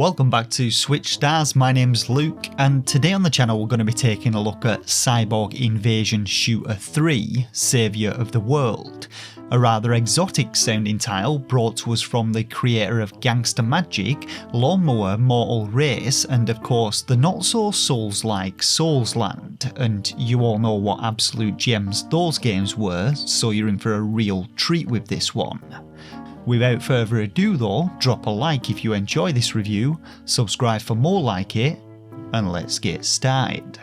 Welcome back to SwitchStars, my name's Luke, and today on the channel we're going to be taking a look at Cyborg Invasion Shooter 3, Saviour of the World, a rather exotic sounding title brought to us from the creator of Gangster Magic, Lawnmower Mortal Race, and of course the not so Souls-like Soulsland, and you all know what absolute gems those games were, so you're in for a real treat with this one. Without further ado though, drop a like if you enjoy this review, subscribe for more like it, and let's get started.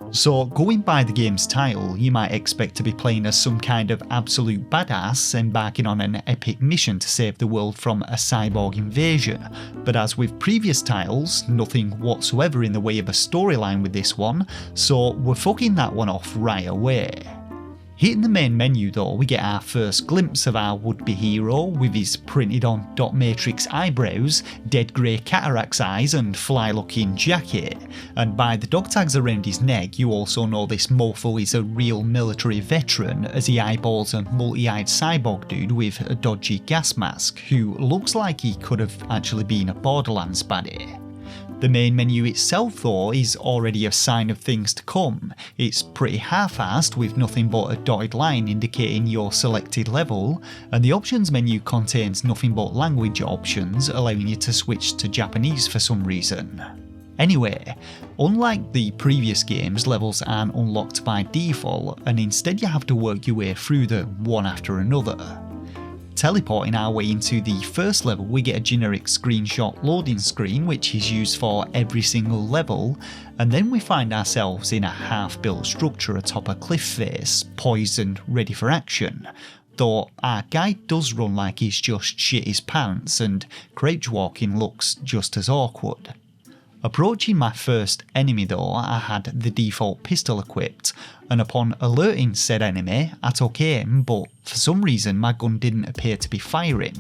So going by the game's title, you might expect to be playing as some kind of absolute badass embarking on an epic mission to save the world from a cyborg invasion, but as with previous titles, nothing whatsoever in the way of a storyline with this one, so we're fucking that one off right away. Hitting the main menu though, we get our first glimpse of our would-be hero with his printed on dot matrix eyebrows, dead grey cataract's eyes and fly-looking jacket, and by the dog tags around his neck you also know this mofo is a real military veteran as he eyeballs a multi-eyed cyborg dude with a dodgy gas mask who looks like he could have actually been a Borderlands baddie. The main menu itself though is already a sign of things to come. It's pretty half-assed with nothing but a dotted line indicating your selected level, and the options menu contains nothing but language options allowing you to switch to Japanese for some reason. Anyway, unlike the previous games, levels aren't unlocked by default and instead you have to work your way through them one after another. Teleporting our way into the first level, we get a generic screenshot loading screen which is used for every single level, and then we find ourselves in a half-built structure atop a cliff face, poised and ready for action, though our guy does run like he's just shit his pants and crouch walking looks just as awkward. Approaching my first enemy though, I had the default pistol equipped, and upon alerting said enemy, I took aim, but for some reason my gun didn't appear to be firing.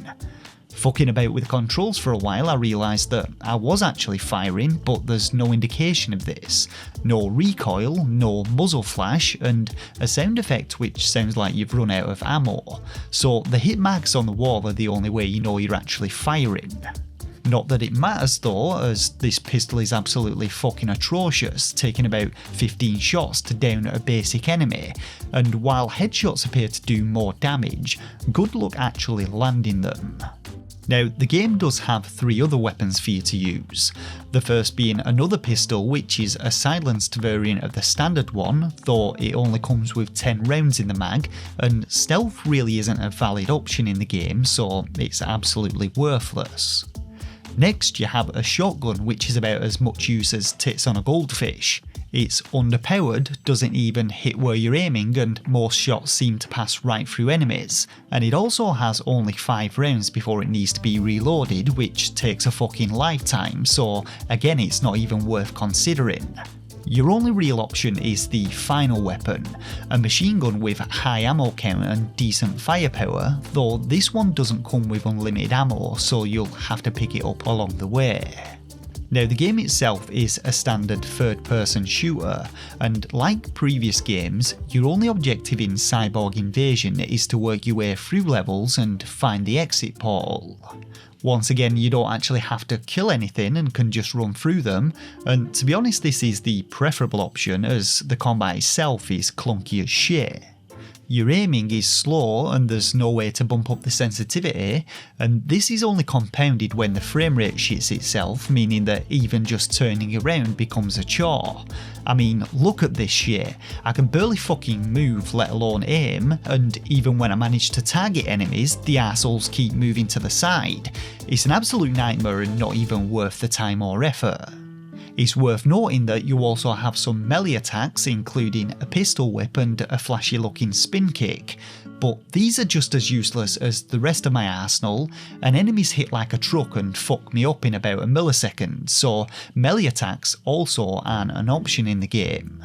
Fucking about with the controls for a while, I realised that I was actually firing, but there's no indication of this. No recoil, no muzzle flash, and a sound effect which sounds like you've run out of ammo, so the hit marks on the wall are the only way you know you're actually firing. Not that it matters though, as this pistol is absolutely fucking atrocious, taking about 15 shots to down a basic enemy, and while headshots appear to do more damage, good luck actually landing them. Now, the game does have 3 other weapons for you to use, the first being another pistol which is a silenced variant of the standard one, though it only comes with 10 rounds in the mag, and stealth really isn't a valid option in the game, so it's absolutely worthless. Next you have a shotgun which is about as much use as tits on a goldfish. It's underpowered, doesn't even hit where you're aiming, and most shots seem to pass right through enemies, and it also has only 5 rounds before it needs to be reloaded, which takes a fucking lifetime, so again it's not even worth considering. Your only real option is the final weapon, a machine gun with high ammo count and decent firepower, though this one doesn't come with unlimited ammo, so you'll have to pick it up along the way. Now the game itself is a standard third-person shooter, and like previous games, your only objective in Cyborg Invasion is to work your way through levels and find the exit portal. Once again, you don't actually have to kill anything and can just run through them, and to be honest this is the preferable option as the combat itself is clunky as shit. Your aiming is slow and there's no way to bump up the sensitivity, and this is only compounded when the frame rate shits itself, meaning that even just turning around becomes a chore. I mean, look at this shit, I can barely fucking move let alone aim, and even when I manage to target enemies, the assholes keep moving to the side. It's an absolute nightmare and not even worth the time or effort. It's worth noting that you also have some melee attacks including a pistol whip and a flashy looking spin kick, but these are just as useless as the rest of my arsenal, and enemies hit like a truck and fuck me up in about a millisecond, so melee attacks also aren't an option in the game.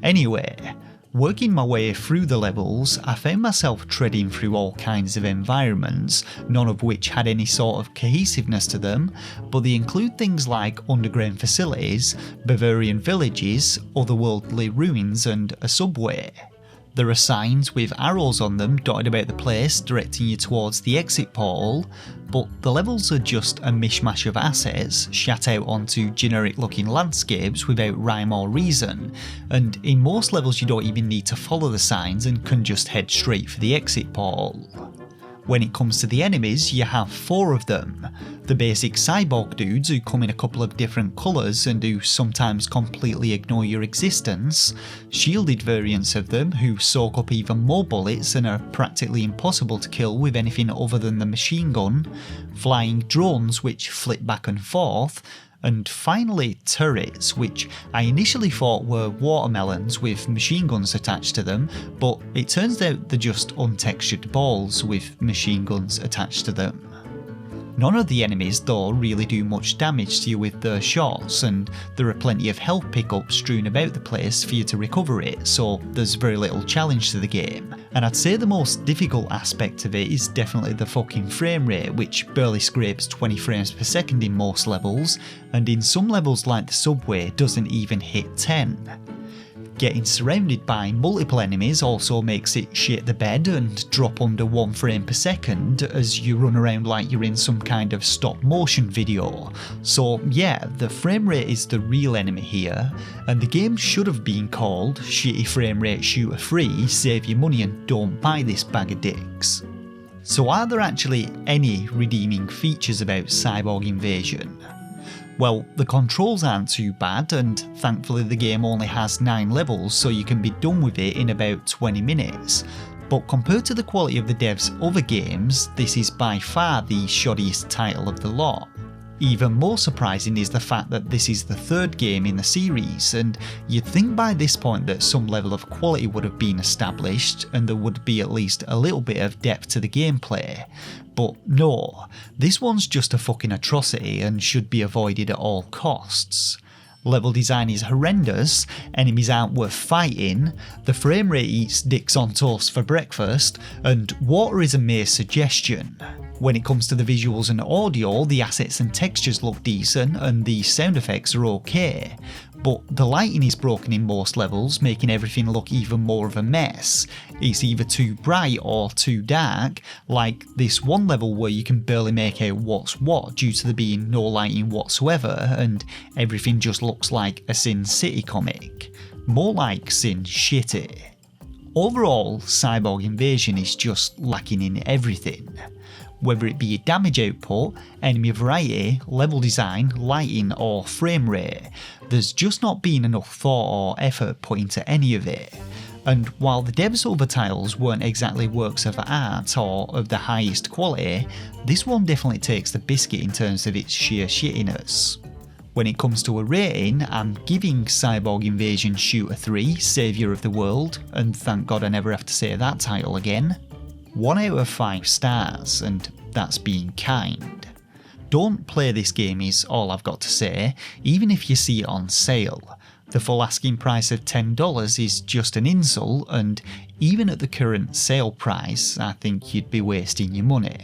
Anyway, working my way through the levels, I found myself treading through all kinds of environments, none of which had any sort of cohesiveness to them, but they include things like underground facilities, Bavarian villages, otherworldly ruins and a subway. There are signs with arrows on them dotted about the place directing you towards the exit portal, but the levels are just a mishmash of assets shat out onto generic looking landscapes without rhyme or reason, and in most levels you don't even need to follow the signs and can just head straight for the exit portal. When it comes to the enemies, you have 4 of them. The basic cyborg dudes who come in a couple of different colours and who sometimes completely ignore your existence, shielded variants of them who soak up even more bullets and are practically impossible to kill with anything other than the machine gun, flying drones which flip back and forth, and finally turrets, which I initially thought were watermelons with machine guns attached to them, but it turns out they're just untextured balls with machine guns attached to them. None of the enemies though really do much damage to you with their shots, and there are plenty of health pickups strewn about the place for you to recover it, so there's very little challenge to the game. And I'd say the most difficult aspect of it is definitely the fucking frame rate, which barely scrapes 20 frames per second in most levels, and in some levels like the subway doesn't even hit 10. Getting surrounded by multiple enemies also makes it shit the bed and drop under 1 frame per second as you run around like you're in some kind of stop motion video. So yeah, the frame rate is the real enemy here, and the game should have been called Shitty Frame Rate Shooter 3, save your money and don't buy this bag of dicks. So are there actually any redeeming features about Cyborg Invasion? Well, the controls aren't too bad, and thankfully the game only has 9 levels, so you can be done with it in about 20 minutes. But compared to the quality of the devs' other games, this is by far the shoddiest title of the lot. Even more surprising is the fact that this is the 3rd game in the series, and you'd think by this point that some level of quality would have been established and there would be at least a little bit of depth to the gameplay. But no, this one's just a fucking atrocity and should be avoided at all costs. Level design is horrendous, enemies aren't worth fighting, the frame rate eats dicks on toast for breakfast, and water is a mere suggestion. When it comes to the visuals and audio, the assets and textures look decent and the sound effects are okay, but the lighting is broken in most levels, making everything look even more of a mess. It's either too bright or too dark, like this one level where you can barely make out what's what due to there being no lighting whatsoever, and everything just looks like a Sin City comic. More like Sin Shitty. Overall, Cyborg Invasion is just lacking in everything. Whether it be damage output, enemy variety, level design, lighting or frame rate, there's just not been enough thought or effort put into any of it. And while the devs' other titles weren't exactly works of art or of the highest quality, this one definitely takes the biscuit in terms of its sheer shittiness. When it comes to a rating, I'm giving Cyborg Invasion Shooter 3 Saviour of the World, and thank God I never have to say that title again, 1 out of 5 stars, and that's being kind. Don't play this game is all I've got to say, even if you see it on sale. The full asking price of $10 is just an insult, and even at the current sale price, I think you'd be wasting your money.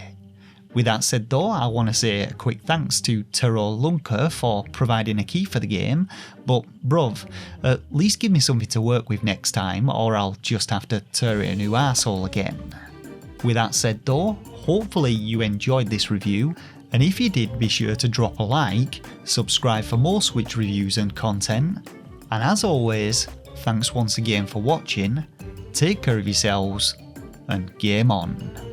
With that said though, I want to say a quick thanks to Tero Lunker for providing a key for the game, but bruv, at least give me something to work with next time or I'll just have to tear it a new arsehole again. With that said though, hopefully you enjoyed this review, and if you did, be sure to drop a like, subscribe for more Switch reviews and content, and as always, thanks once again for watching, take care of yourselves, and game on.